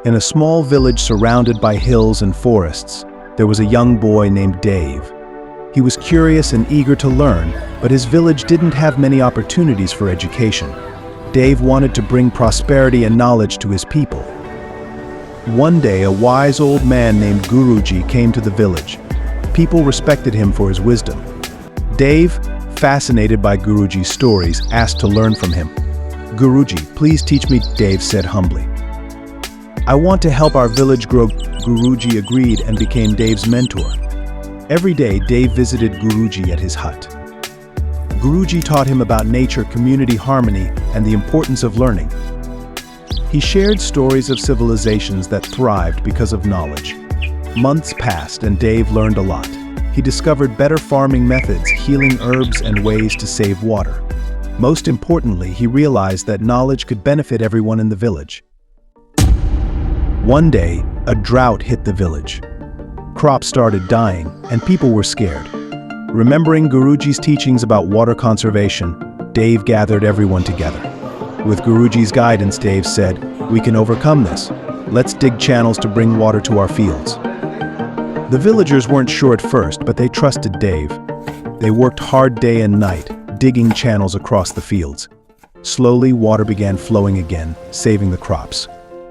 In a small village surrounded by hills and forests, there was a young boy named Dave. He was curious and eager to learn, but his village didn't have many opportunities for education. Dave wanted to bring prosperity and knowledge to his people. One day, a wise old man named Guruji came to the village. People respected him for his wisdom. Dave, fascinated by Guruji's stories, asked to learn from him. "Guruji, please teach me," Dave said humbly. "I want to help our village grow." Guruji agreed and became Dave's mentor. Every day, Dave visited Guruji at his hut. Guruji taught him about nature, community harmony, and the importance of learning. He shared stories of civilizations that thrived because of knowledge. Months passed and Dave learned a lot. He discovered better farming methods, healing herbs, and ways to save water. Most importantly, he realized that knowledge could benefit everyone in the village. One day, a drought hit the village. Crops started dying, and people were scared. Remembering Guruji's teachings about water conservation, Dave gathered everyone together. With Guruji's guidance, Dave said, "We can overcome this. Let's dig channels to bring water to our fields." The villagers weren't sure at first, but they trusted Dave. They worked hard day and night, digging channels across the fields. Slowly, water began flowing again, saving the crops.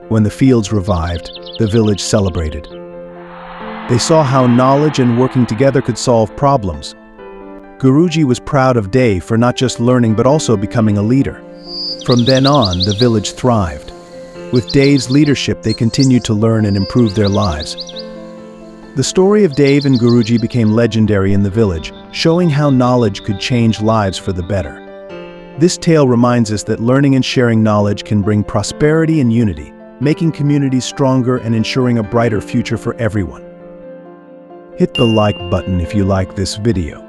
When the fields revived, the village celebrated. They saw how knowledge and working together could solve problems. Guruji was proud of Dave for not just learning but also becoming a leader. From then on, the village thrived. With Dave's leadership, they continued to learn and improve their lives. The story of Dave and Guruji became legendary in the village, showing how knowledge could change lives for the better. This tale reminds us that learning and sharing knowledge can bring prosperity and unity, making communities stronger and ensuring a brighter future for everyone. Hit the like button if you like this video.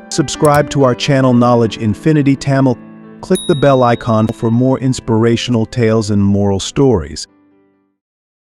Subscribe to our channel Knowledge Infinity Tamil. Click the bell icon for more inspirational tales and moral stories.